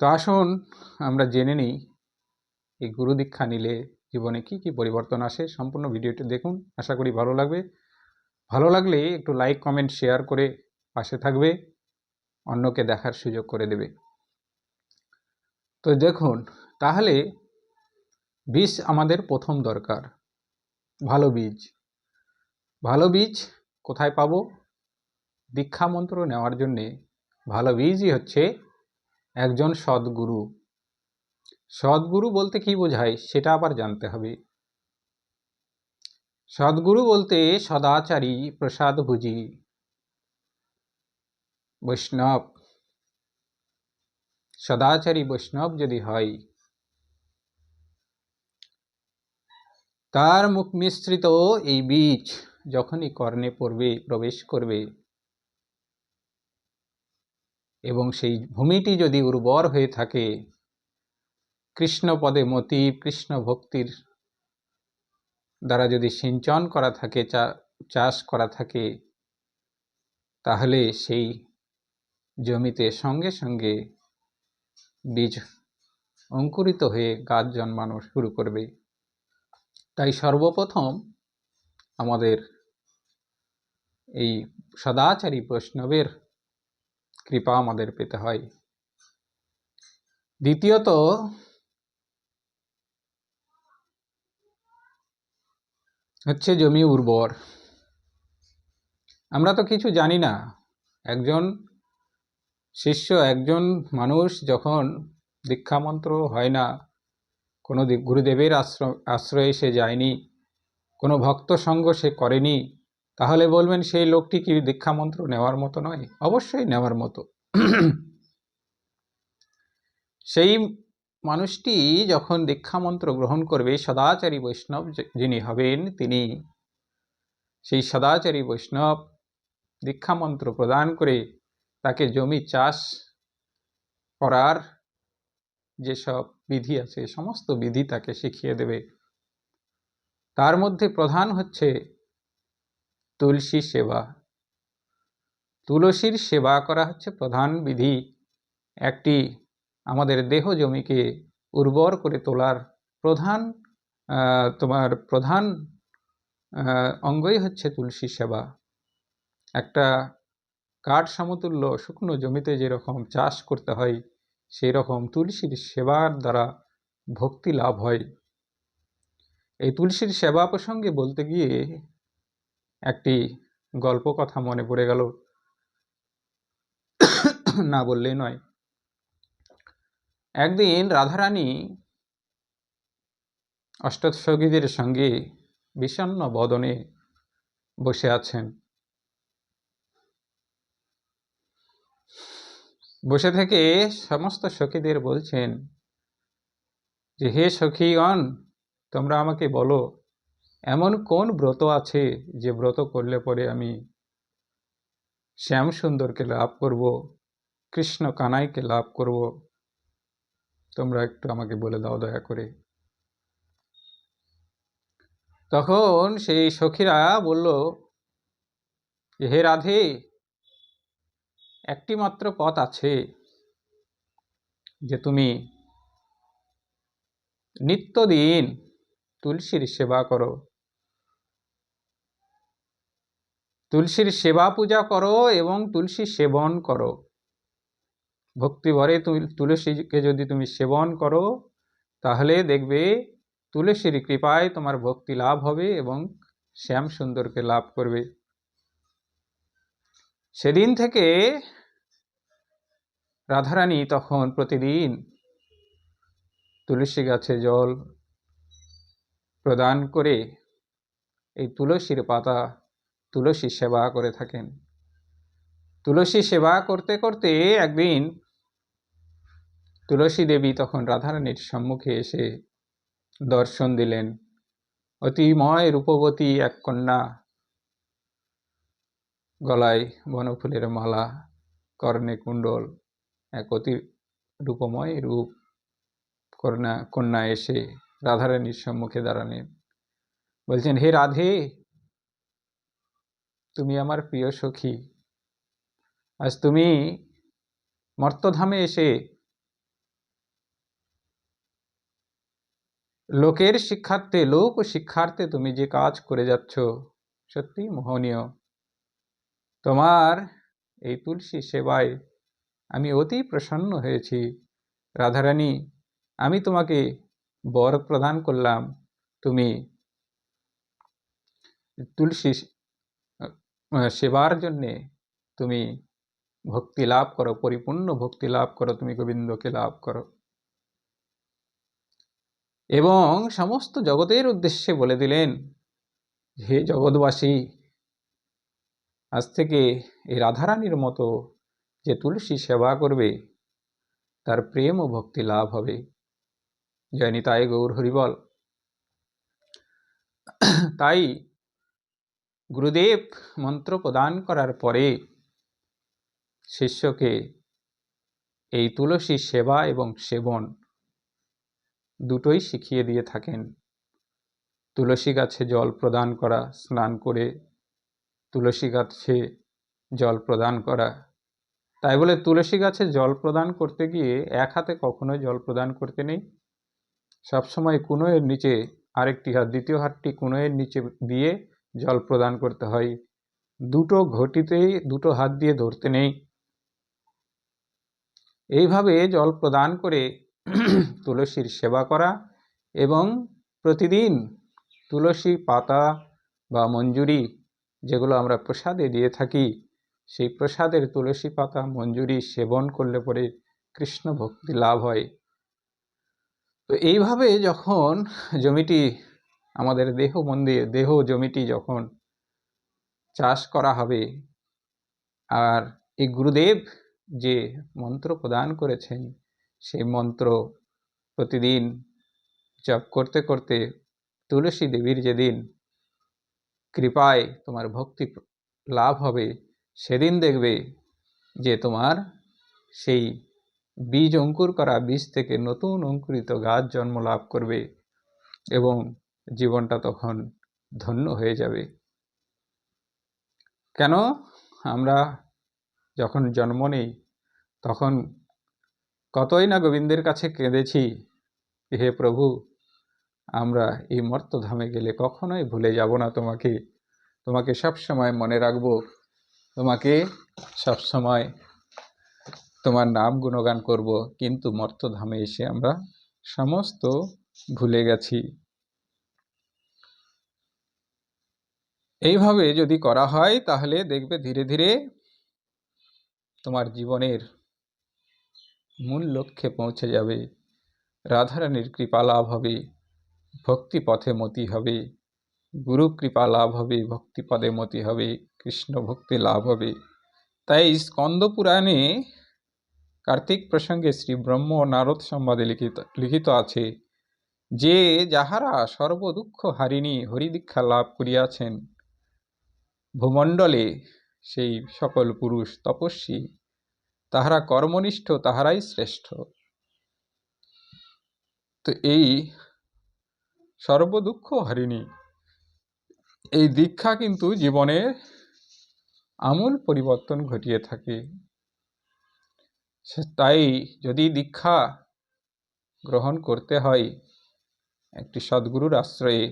তো আসুন আমরা জেনে নিই এই গুরু দীক্ষা নিলে জীবনে কি কি পরিবর্তন আসে। সম্পূর্ণ ভিডিওটি দেখুন, আশা করি ভালো লাগবে। ভালো লাগলে একটু লাইক কমেন্ট শেয়ার করে পাশে থাকবে, অন্যকে দেখার সুযোগ করে দেবে। তো দেখুন, তাহলে বীজ আমাদের প্রথম দরকার, ভালো বীজ। ভালো বীজ কোথায় পাবো? দীক্ষা মন্ত্র নেওয়ার জন্যে ভালো বীজই হচ্ছে একজন সদ্গুরু। সদ্গুরু বলতে কি বোঝায় সেটা আবার জানতে হবে। সদ্গুরু বলতে সদাচারী, প্রসাদভুজি, বৈষ্ণব। সদাচারী বৈষ্ণব যদি হয়, তার মুখ মিশ্রিত এই বীজ যখনই কর্ণে পড়বে, প্রবেশ করবে, এবং সেই ভূমিটি যদি উর্বর হয়ে থাকে, কৃষ্ণ পদে মতি, কৃষ্ণ ভক্তির দ্বারা যদি সিঞ্চন করা থাকে, চাষ করা থাকে, তাহলে সেই জমিতে সঙ্গে সঙ্গে বীজ অঙ্কুরিত হয়ে গাছ জন্মানো শুরু করবে। তাই সর্বপ্রথম আমাদের এই সদাচারী বৈষ্ণবের কৃপা আমাদের পেতে হয়। দ্বিতীয়ত, হচ্ছে জমি উর্বর। আমরা তো কিছু জানি না। একজন শিষ্য, একজন মানুষ যখন দীক্ষা মন্ত্র হয় না, কোনো গুরুদেবের আশ্রয়ে সে যায়নি, কোনো ভক্ত সঙ্গ সে করেনি, তাহলে বলবেন সেই লোকটি কি দীক্ষা মন্ত্র নেওয়ার মতো নয়? অবশ্যই নেওয়ার মতো। সেই মানুষটি যখন দীক্ষা মন্ত্র গ্রহণ করবে, সদাচারী বৈষ্ণব যিনি হবেন, তিনি সেই সদাচারী বৈষ্ণব দীক্ষা মন্ত্র প্রদান করে তাকে জমি চাষ করার যেসব বিধি আছে সমস্ত বিধি তাকে শিখিয়ে দেবে। তার মধ্যে প্রধান হচ্ছে তুলসী সেবা। তুলসীর সেবা করা হচ্ছে প্রধান বিধি। একটি আমাদের দেহ জমিকে উর্বর করে তোলার প্রধান প্রধান অঙ্গই হচ্ছে তুলসী সেবা। একটা কাঠ সমতুল্য শুকনো জমিতে যেরকম চাষ করতে হয়, সেই রকম তুলসীর সেবার দ্বারা ভক্তি লাভ হয়। এই তুলসীর সেবা প্রসঙ্গে বলতে গিয়ে একটি গল্প কথা মনে পড়ে গেল, না বললেই নয়। একদিন রাধারানী অষ্টসখীদের সঙ্গে বিষণ্ণ বদনে বসে আছেন। বসে থেকে সমস্ত সখীদের বলছেন যে, হে সখীগণ, তোমরা আমাকে বলো, এমন কোন ব্রত আছে যে ব্রত করলে পরে আমি শ্যাম সুন্দরকে লাভ করব, কৃষ্ণ কানাইকে লাভ করব? তোমরা একটু আমাকে বলে দাও দয়া করে। তখন সেই সখীরা বলল, হে রাধে, একটি মাত্র পথ আছে, যে তুমি নিত্যদিন তুলসীর সেবা করো, তুলসীর সেবা পূজা করো এবং তুলসী সেবন করো। ভক্তি ভরে তুলসীকে যদি তুমি সেবন করো, তাহলে দেখবে তুলসীর কৃপায় তোমার ভক্তি লাভ হবে এবং শ্যাম সুন্দরকে লাভ করবে। সেদিন থেকে রাধারানী তখন প্রতিদিন তুলসী গাছে জল প্রদান করে এই তুলসীর পাতা, তুলসী সেবা করে থাকেন। তুলসী সেবা করতে করতে একদিন তুলসী দেবী তখন রাধারানীর সম্মুখে এসে দর্শন দিলেন। অতিময় রূপবতী এক কন্যা, গলায় বনফুলের মালা, কর্ণে কুণ্ডল, এক অতি রূপময় রূপ কন্যা এসে রাধারানীর সম্মুখে দাঁড়ালেন। বলছেন, হে রাধে, তুমি আমার প্রিয় সখী। আজ তুমি মর্তধামে এসে লোকের শিক্ষার্থে, লোক ও শিক্ষার্থে তুমি যে কাজ করে যাচ্ছ সত্যি মোহনীয়। তোমার এই তুলসী সেবায় আমি অতি প্রসন্ন হয়েছি। রাধারানী, আমি তোমাকে বর প্রদান করলাম, তুমি তুলসী সেবার জন্যে তুমি ভক্তি লাভ করো, পরিপূর্ণ ভক্তি লাভ করো, তুমি গোবিন্দকে লাভ করো। এবং সমস্ত জগতের উদ্দেশ্যে বলে দিলেন, হে জগৎবাসী, আজ থেকে এই রাধারানীর মতো যে তুলসী সেবা করবে তার প্রেম ও ভক্তি লাভ হবে। জয় নিতাই গৌর হরিবল। তাই গুরুদেব মন্ত্র প্রদান করার পরে শিষ্যকে এই তুলসী সেবা এবং সেবন দুটোই শিখিয়ে দিয়ে থাকেন। তুলসী গাছে জল প্রদান করা, স্নান করে তুলসী গাছে জল প্রদান করা। তাই বলে তুলসী গাছে জল প্রদান করতে গিয়ে এক হাতে কখনোই জল প্রদান করতে নেই। সবসময় কুনোয়ের নিচে আরেকটি হাত, দ্বিতীয় হাতটি কুনোয়ের নিচে দিয়ে জল প্রদান করতে হয়। দুটো ঘটিতেই দুটো হাত দিয়ে ধরতে নেই। এইভাবে জল প্রদান করে তুলসীর সেবা করা এবং প্রতিদিন তুলসী পাতা বা মঞ্জুরি যেগুলো আমরা প্রসাদে দিয়ে থাকি, সেই প্রসাদের তুলসী পাতা মঞ্জুরি সেবন করলে পরে কৃষ্ণ ভক্তি লাভ হয়। তো এইভাবে যখন জমিটি, আমাদের দেহ জমিটি যখন চাষ করা হবে, আর এই গুরুদেব যে মন্ত্র প্রদান করেছেন সেই মন্ত্র প্রতিদিন জপ করতে করতে তুলসী দেবীর যেদিন কৃপায় তোমার ভক্তি লাভ হবে, সেদিন দেখবে যে তোমার সেই বীজ অঙ্কুর করা বীজ থেকে নতুন অঙ্কুরিত গাছ জন্ম লাভ করবে এবং জীবনটা তখন ধন্য হয়ে যাবে। কেন? আমরা যখন জন্ম নেই তখন কতই না গোবিন্দের কাছে কেঁদেছি, হে প্রভু, আমরা এই মর্তধামে গেলে কখনোই ভুলে যাব না তোমাকে, তোমাকে সবসময় মনে রাখব, তোমাকে সবসময় তোমার নাম গুণগান করব, কিন্তু মর্তধামে এসে আমরা সমস্ত ভুলে গেছি। এইভাবে যদি করা হয় তাহলে দেখবে ধীরে ধীরে তোমার জীবনের মূল লক্ষ্যে পৌঁছে যাবে, রাধারানীর কৃপা লাভ হবে, ভক্তি পথে মতি হবে, গুরু কৃপা লাভ হবে, ভক্তি পদে মতি হবে, কৃষ্ণ ভক্তি লাভ হবে। তাই স্কন্দ পুরাণে কার্তিক প্রসঙ্গে শ্রী ব্রহ্ম নারদ সংবাদে লিখিত আছে যে যাহারা সর্বদুঃখ হারিণী হরিদীক্ষা লাভ করিয়াছেন, ভূমণ্ডলে সেই সকল পুরুষ তপস্বী, তাহারা কর্মনিষ্ঠ, তাহারাই শ্রেষ্ঠ। তো এই সর্বদুঃখ হারিণী এই দীক্ষা কিন্তু জীবনের আমূল পরিবর্তন ঘটিয়ে থাকে। তাই যদি দীক্ষা গ্রহণ করতে হয়, একটি সদ্গুরুর আশ্রয়ে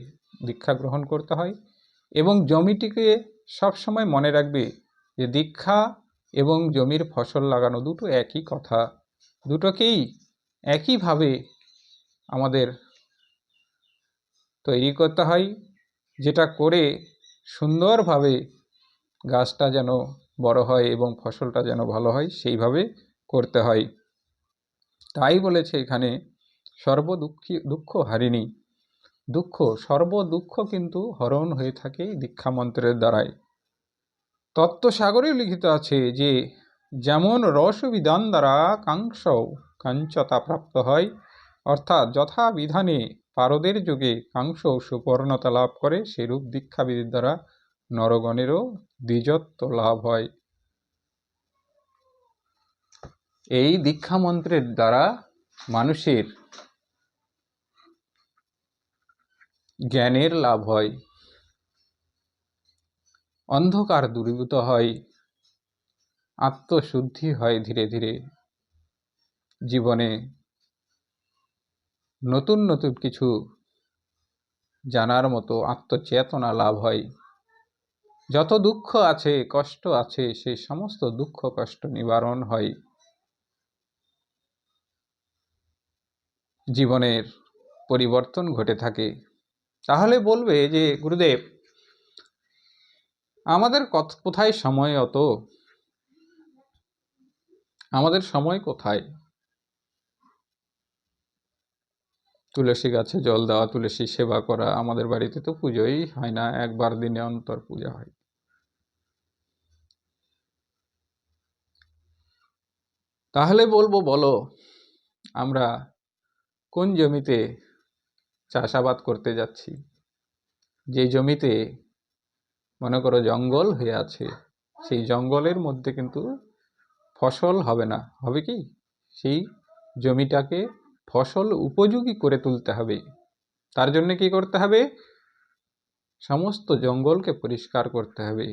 দীক্ষা গ্রহণ করতে হয় এবং জমিটিকে সবসময় মনে রাখবে যে দীক্ষা এবং জমির ফসল লাগানো দুটো একই কথা, দুটোকেই একইভাবে আমাদের তৈরি করতে হয়, যেটা করে সুন্দরভাবে গাছটা যেন বড় হয় এবং ফসলটা যেন ভালো হয়, সেইভাবে করতে হয়। তাই বলেছে এখানে দুঃখ হারিণী, সর্বদুঃখ কিন্তু হরণ হয়ে থাকে দীক্ষা মন্ত্রের দ্বারাই। তত্ত্বসাগরে লিখিত আছে যে যেমন রসবিধান দ্বারা কাঞ্চতা প্রাপ্ত হয়, অর্থাৎ যথা বিধানে পারদের যুগে কাংস সুপর্ণতা লাভ করে, সেরূপ দীক্ষাবিধির দ্বারা নরগণেরও দ্বিজত্ব লাভ হয়। এই দীক্ষা মন্ত্রের দ্বারা মানুষের জ্ঞানের লাভ হয়, অন্ধকার দূরীভূত হয়, আত্মশুদ্ধি হয়, ধীরে ধীরে জীবনে নতুন নতুন কিছু জানার মতো আত্মচেতনা লাভ হয়। যত দুঃখ আছে, কষ্ট আছে, সেই সমস্ত দুঃখ কষ্ট নিবারণ হয়। জীবনের পরিবর্তন ঘটে থাকে। তাহলে বলবে যে গুরুদেব, আমাদের কোথায় সময়, আমাদের সময় কোথায়? তুলসী গাছে জল দেওয়া, তুলসী সেবা করা, আমাদের বাড়িতে তো পুজোই হয় না, একবার দিনে অন্তর পূজা হয়। তাহলে বলবো, বলো আমরা কোন জমিতে চাষাবাদ করতে যাচ্ছি? যে জমিতে মনে করো জঙ্গল হয়ে আছে, সেই জঙ্গলের মধ্যে কিন্তু ফসল হবে না। হবে কি? সেই জমিটাকে ফসল উপযোগী করে তুলতে হবে। তার জন্য কি করতে হবে? সমস্ত জঙ্গলকে পরিষ্কার করতে হবে।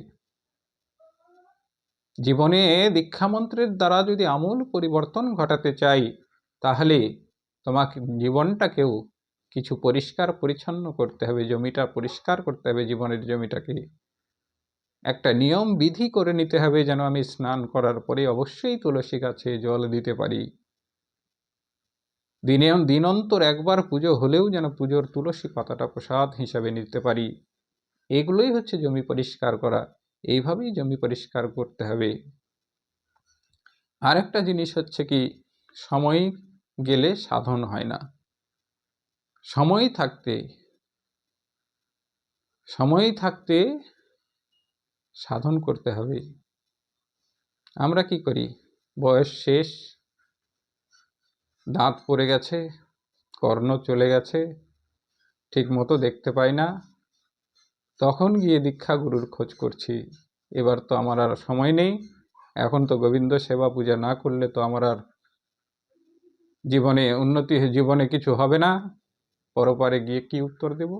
জীবনে দীক্ষামন্ত্রের দ্বারা যদি আমূল পরিবর্তন ঘটাতে চাই, তাহলে তোমাকে জীবনটাকেও কিছু পরিষ্কার পরিচ্ছন্ন করতে হবে, জমিটা পরিষ্কার করতে হবে। জীবনের জমিটাকে একটা নিয়ম বিধি করে নিতে হবে, যেন আমি স্নান করার পরে অবশ্যই তুলসী গাছে জল দিতে পারি। দিনন্তর একবার পুজো হলেও যেন পুজোর তুলসী পাতাটা প্রসাদ হিসাবে নিতে পারি। এগুলোই হচ্ছে জমি পরিষ্কার করা। এইভাবেই জমি পরিষ্কার করতে হবে। আর একটা জিনিস হচ্ছে কি, সময় গেলে সাধন হয় না। সময় থাকতে সাধন করতে হবে। আমরা কি করি? বয়স শেষ, দাঁত পড়ে গেছে, কর্ণ চলে গেছে, ঠিক মতো দেখতে পাই না, তখন গিয়ে দীক্ষা গুরুর খোঁজ করছি। এবার তো আমার আর সময় নেই, এখন তো গোবিন্দ সেবা পূজা না করলে তো আমার আর জীবনে উন্নতি, জীবনে কিছু হবে না, পরপারে গিয়ে কি উত্তর দেব?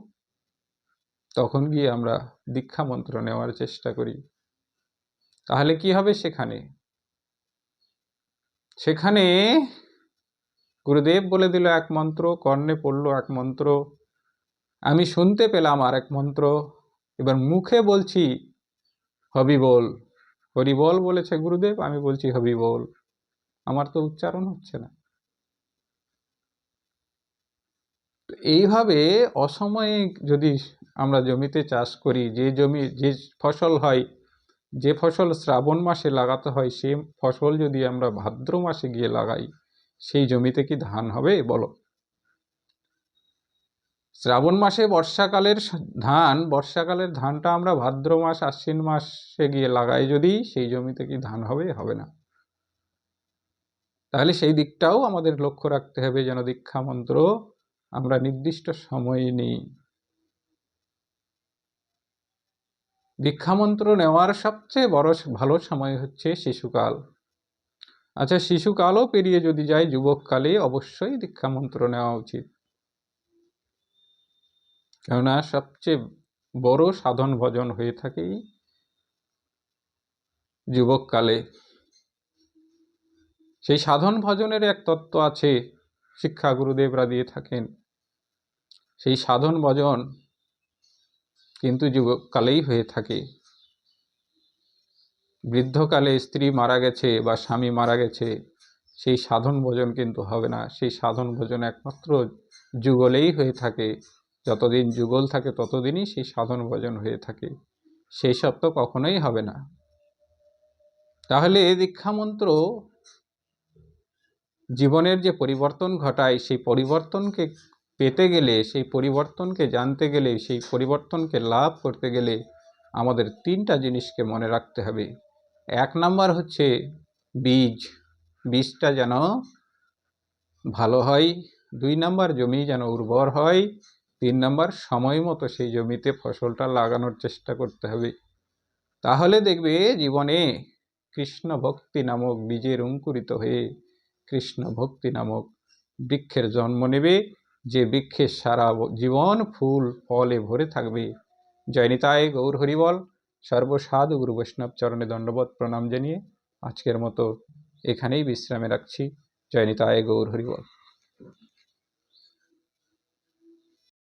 তখন গিয়ে আমরা দীক্ষা মন্ত্র নেওয়ার চেষ্টা করি। তাহলে কি হবে? সেখানে গুরুদেব বলে দিল এক মন্ত্র, কর্ণে পড়লো এক মন্ত্র, আমি শুনতে পেলাম আর এক মন্ত্র, এবার মুখে বলছি হবি বল। হরি বল বলেছে গুরুদেব, আমি বলছি হবি বল, আমার তো উচ্চারণ হচ্ছে না। এইভাবে অসময়ে যদি আমরা জমিতে চাষ করি, যে ফসল হয়, যে ফসল শ্রাবণ মাসে লাগাতে হয়, সে ফসল যদি আমরা ভাদ্র মাসে গিয়ে লাগাই, সেই জমিতে কি ধান হবে? বলো। শ্রাবণ মাসে বর্ষাকালের ধানটা আমরা ভাদ্র মাস আশ্বিন মাসে গিয়ে লাগাই, যদি সেই জমিতে কি ধান হবে? হবে না। তাহলে সেই দিকটাও আমাদের লক্ষ্য রাখতে হবে, যেন দীক্ষা মন্ত্র আমরা নির্দিষ্ট সময়ে নিই। দীক্ষা মন্ত্র নেওয়ার সবচেয়ে বড় ভালো সময় হচ্ছে শিশুকাল। আচ্ছা, শিশুকালও পেরিয়ে যদি যায়, যুবককালে অবশ্যই দীক্ষা মন্ত্র নেওয়া উচিত। কেননা সবচেয়ে বড় সাধন ভজন হয়ে থাকে যুবককালে। সেই সাধন ভজনের এক তত্ত্ব আছে, শিক্ষা গুরুদেবরা দিয়ে থাকেন। সেই সাধন ভজন কিন্তু যুবককালেই হয়ে থাকে। বৃদ্ধকালে স্ত্রী মারা গেছে বা স্বামী মারা গেছে, সেই সাধন ভজন কিন্তু হবে না। সেই সাধন ভজন একমাত্র যুগলেই হয়ে থাকে। যতদিন যুগল থাকে ততদিনই সেই সাধন ভজন হয়ে থাকে, সেই সব তো কখনোই হবে না। তাহলে দীক্ষা মন্ত্র জীবনের যে পরিবর্তন ঘটায়, সেই পরিবর্তনকে পেতে গেলে, সেই পরিবর্তনকে জানতে গেলে, সেই পরিবর্তনকে লাভ করতে গেলে আমাদের তিনটা জিনিসকে মনে রাখতে হবে। এক নাম্বার হচ্ছে বীজটা যেন ভালো হয়। 2 নাম্বার জমি যেন উর্বর হয়। 3 নাম্বার সময় মতো সেই জমিতে ফসলটা লাগানোর চেষ্টা করতে হবে। তাহলে দেখবে জীবনে কৃষ্ণ ভক্তি নামক বীজের অঙ্কুরিত হয়ে কৃষ্ণ ভক্তি নামক বৃক্ষের জন্ম নেবে, যে বৃক্ষের সারা জীবন ফুল ফলে ভরে থাকবে। জয় নিতাই গৌর হরিবল। সর্বসাধু গুরু বৈষ্ণব চরণে দণ্ডবত প্রণাম জানিয়ে আজকের মতো এখানেই বিশ্রামে রাখছি। জয় নিতাই গৌর হরিবল।